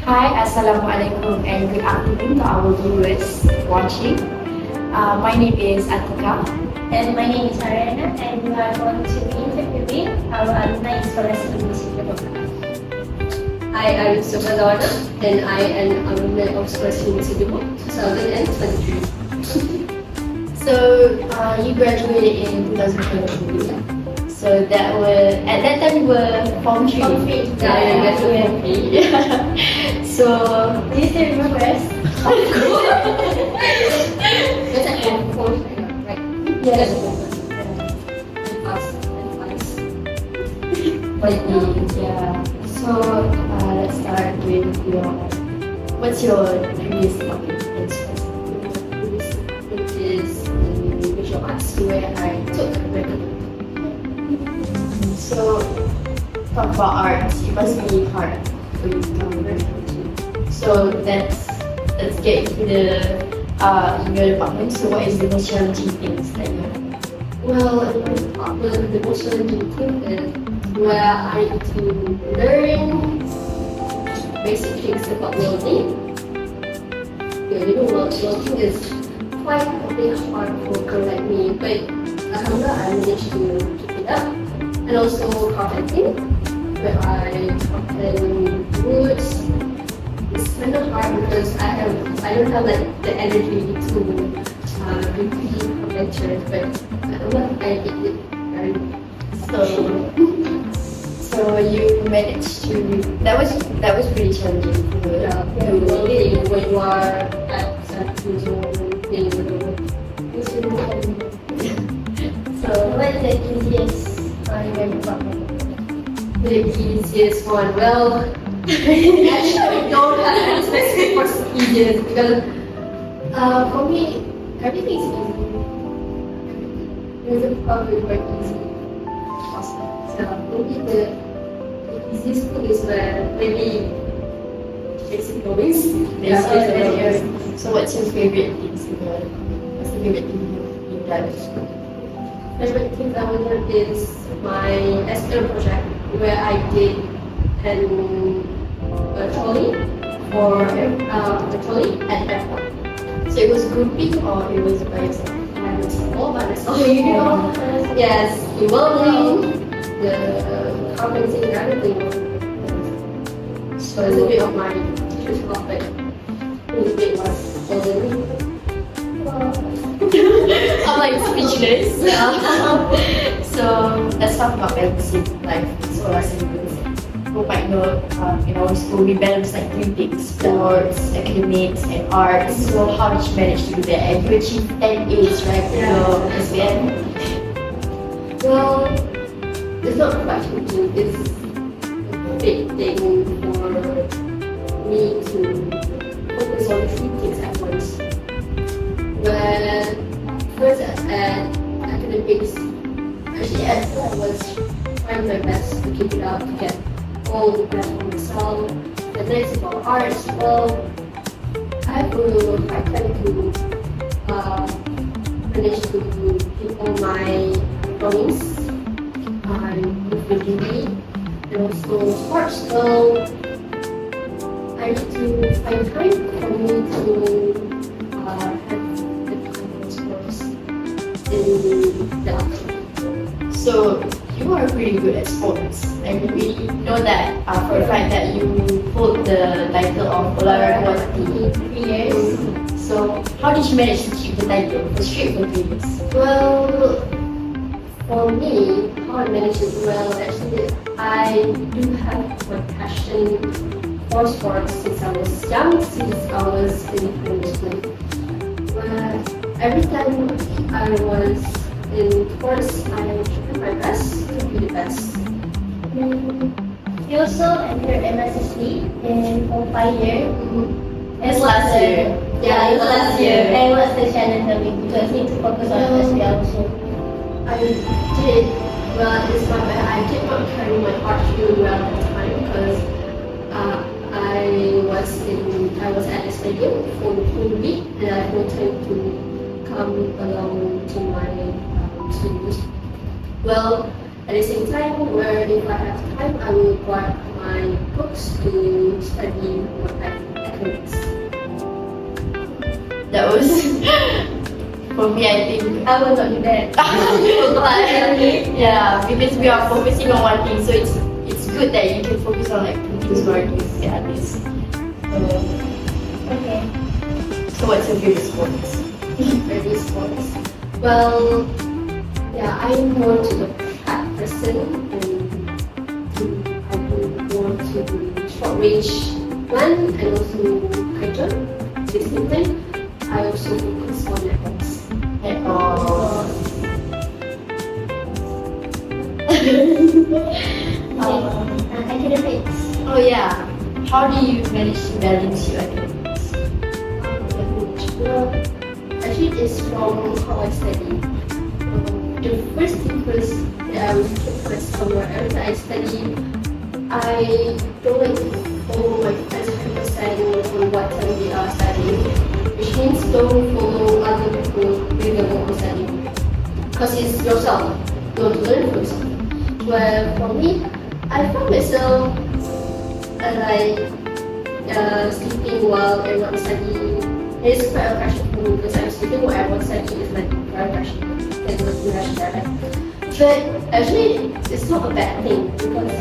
Hi, Assalamualaikum and good afternoon to our viewers watching. My name is Atika. And my name is Ariana, and we are going to be interviewing our Alumni Sofiah Zawanah. Hi, I'm Sofiah Zawanah, and I am alumni of TvPss 2023. So, you graduated in 2023. So at that time you were Form 3. Form 3. Yeah, Form 3. Yeah. So, Do you still remember us? That's at home, right? Yes. yeah. So, let's start with what's your previous topic? Which is in visual arts, where I took credit. So, talk about arts. It must be hard for you to learn. So let's get into in your department. So what is the most challenging things that you have? Well, in my department, the most challenging thing is where I need to learn basic things about welding. Welding is quite a bit hard for a girl like me, but alhamdulillah, I managed to keep it up. And also carpentering, where I carpent woods. It's kind of hard because I don't have like the energy to repeat carpentry, but I did it very So you managed to. That was pretty challenging. when you are at 17 years old, being little. So, what is the easiest in your department? The easiest one, well, actually I don't have any specific what's easiest because for me everything is easy. It's probably quite easy. So maybe the easiest thing is where maybe basic knowledge. So what's your favorite things in your? What's the favorite thing you've done in school? Favorite thing I would do is my SL project where I did a trolley for a trolley at the airport. So it was grouping or it was by yourself? I was all by myself. Yes, the welding, the carpenting, everything. So it's a bit of my teacher's block, but a bit was welding. I'm like speechless. So let's talk about balancing life in sekolah sendiri. You might know, in our school we balance like three things: sports, academics, and arts. So how did you manage to do that? And you achieved 10 A's, right? So SPM. Well, it's not quite easy. It's a big thing for me to focus on three things at once. But first at academics, actually at school I was trying my best to keep it up, to get all the best for myself. The next about arts, well, I try to manage to keep all my drawings, my degree, and also sports. Well, I need to find time for me to have the time for sports in the afternoon. So you are pretty good at sports. And we know that for a fact that you hold the title of Olahraga 3 years. So how did you manage to keep the title for straight for 3 years? Well, for me, how I manage it well, actually, I do have a passion for sports since I was young, since I was in primary school. But every time I was in sports, I tried my best to be the best. You also entered MSSC in Form 5 year. It's last year. Yeah, it was last year. And what's the challenge of it? Because you need to focus on SPL also. I did well at this time, but I did not carry my art too well at the time because I was at the stadium for the whole week and I had no time to come along to my studios. Well, at the same time, where if I have time, I will grab my books to study what goes. For me, I think I will not do that. yeah, because we are focusing on one thing, so it's good that you can focus on like two things or at least. Okay. So what's your favorite sports? Favorite sports. Well, yeah, I'm more to the track person, and I will go to the short range one and also high jump. At the same time, I also focus on netball. Academics. Oh yeah. How do you manage to balance your academics? Well, actually, it's from how I study. The first thing first that I was focused somewhere else I study, I don't like to follow my friends 100% on what time they are studying, which means don't follow other people with their own studying. Because it's yourself, you want to learn from yourself. Well, for me, I found myself sleeping while I'm not studying. It's quite a pressure for me because I'm sleeping while I was studying. It's like very pressure. It was pressure there. But actually, it's not a bad thing because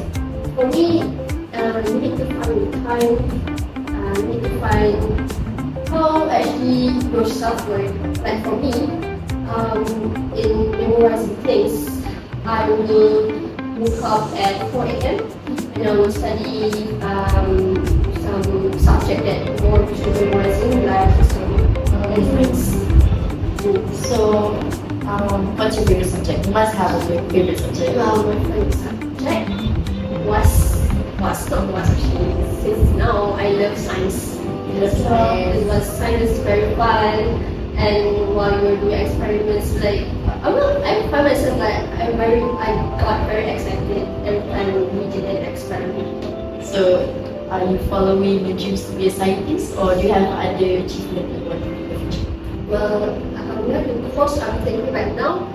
for me, you need to find time. You need to find how actually yourself work. Like for me, in memorizing things, I will wake up at 4 a.m. and I will study some subject that more visual memorizing, like some inference. So, what's your favorite subject? You must have a favorite subject. My favorite subject was not actually. Since now I love science. Because science is very fun, and while you're doing experiments, like I find myself like I got very excited every time we did an experiment. So, are you following your dreams to be a scientist, or do you have other achievement you want to do in the future? Well, the course I'm taking right now,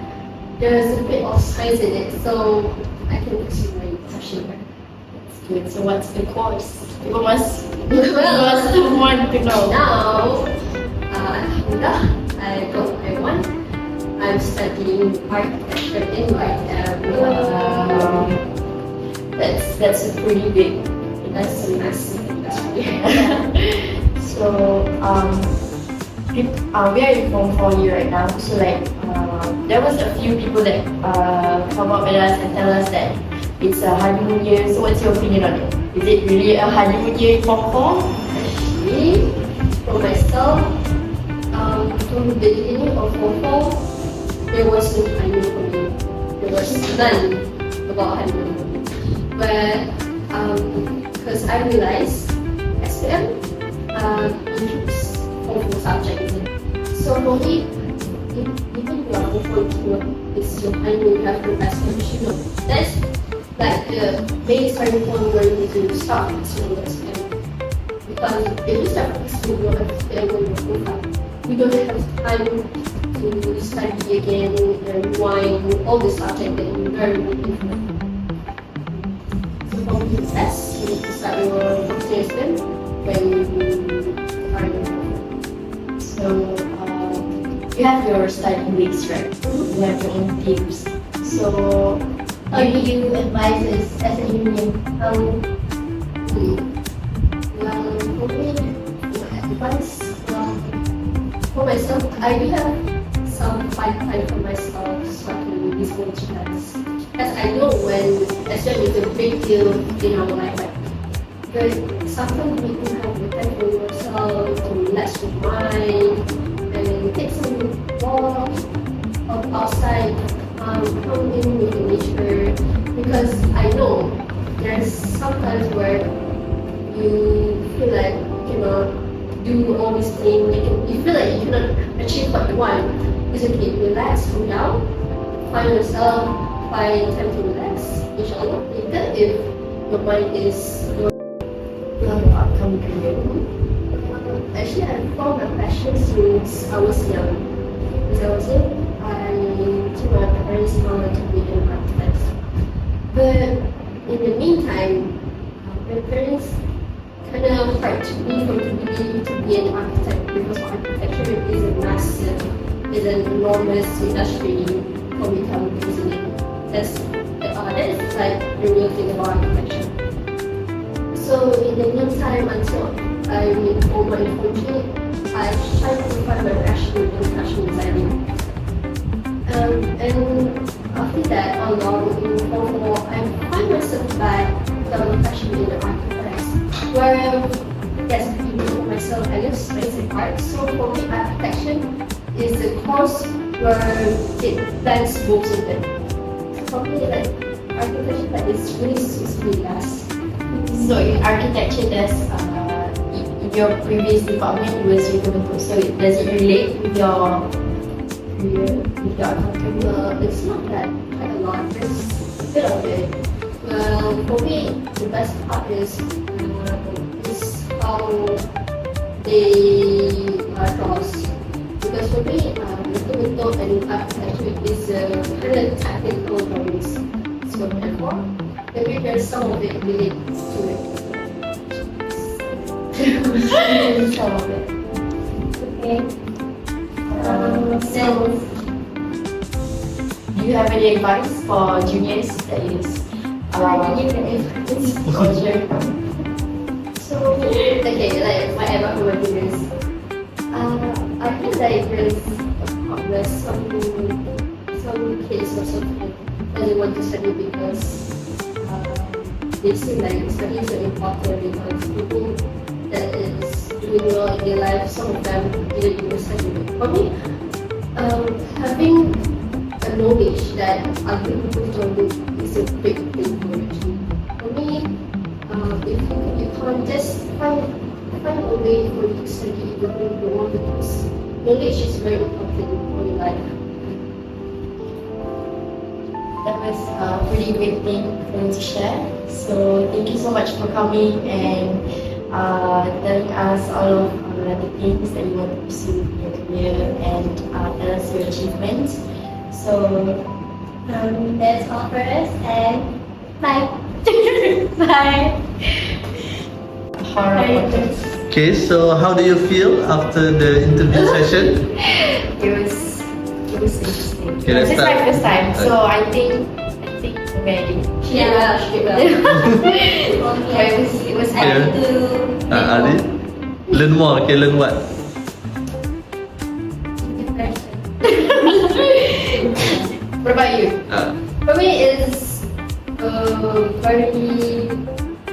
there's a bit of science in it, so I can pursue my passion there. That's good. So, what's the course? People must want to know. Now, alhamdulillah, I won. I'm studying architecture in That's a pretty big. That's a massive industry. So, we are in Form 4 year right now. So, like, there was a few people that come up with us and tell us that it's a honeymoon year. So, what's your opinion on it? Is it really a honeymoon year in Form 4? Actually, for myself, from the beginning of Form 4, there was no honeymoon for me. There was none about honeymoon for me. But because I realized SPM includes Form 4 subjects. So for me, even you are Form 4, it's your honeymoon, you have to pass the That's like the main starting point where you need to start exploring SPM. Because if you start exploring SPM when you're Form 5, you don't have time to study again and rewind all the subjects that you learn in So for TvPss, you need to start your SPM when you are in Form 4. So, you have your study weeks, right? You have your own teams. So, How do you advise us as a union? Well, for me, my advice, for myself, I do have some fight time for myself so I can release my stress. As I know when SPM is a big deal in our life, right? But sometimes you need to have the time for yourself to relax your mind and take some walks outside, come in with the nature. Because I know there's sometimes where you feel like you cannot do all these things. You feel like you cannot achieve what you want. It's okay, relax, calm down, find yourself, find time to relax. Inshallah, later if your mind is your upcoming career. Actually, I found my passion since I was young. As I was young, I told my parents I wanted to be an architect. But in the meantime, my parents kind of quite me from the beginning to be an architect because architecture is a massive, is an enormous industry for becoming isn't it? That is like the real thing about architecture. So in the meantime, until I went over in Kochi, I tried to find my passion in fashion designing. And after that, along in Form 4, I find myself back the passion in the architects, where yes, for myself, I love space and art. So for me, architecture is a course where it blends both of them. For me, like architecture, that is really suits me best. So in architecture, in your previous department, it was recommended. So does it relate with your career, with your career? It's not that quite a lot. There's a bit of it. Well, for me, the best part is how they draws. Because for me, the and architecture is kind of technical drawings. So therefore, maybe there's some of it related to it. Some of it. Okay. So, do you have any advice for juniors that is exposure? So, okay, like my advice for my juniors, I feel like there's some kids or something that they want to study because they seem like study is very important because people that is doing well in their life, some of them didn't even study. For me, having a knowledge that other people don't do is a big thing for you. For me, if you can't just find a way for you to study the way you want because knowledge is very important for your life. That was a pretty great thing for you to share. So thank you so much for coming and telling us all of the things that you want to pursue in your career and tell us your achievements. So That's all for us, and bye. bye. Horror. Okay, so how do you feel after the interview session? It was interesting. Okay, let's This is start. my first time, so I think I'm ready. Yeah, It was Yeah. happy to Ali, learn more. Okay, learn what? What about you? For me, it's very,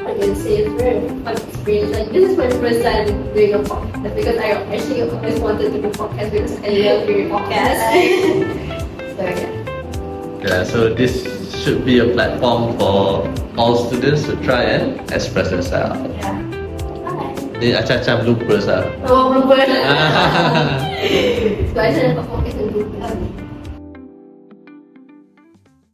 I can say it's very fun experience. Like this is my first time doing a podcast because I actually always wanted to do podcast because I love doing podcast. So yeah. Yeah, so this should be a platform for all students to try and express themselves. Yeah. Ni acah-acah bloopers lah. Oh, So I should have a podcast and do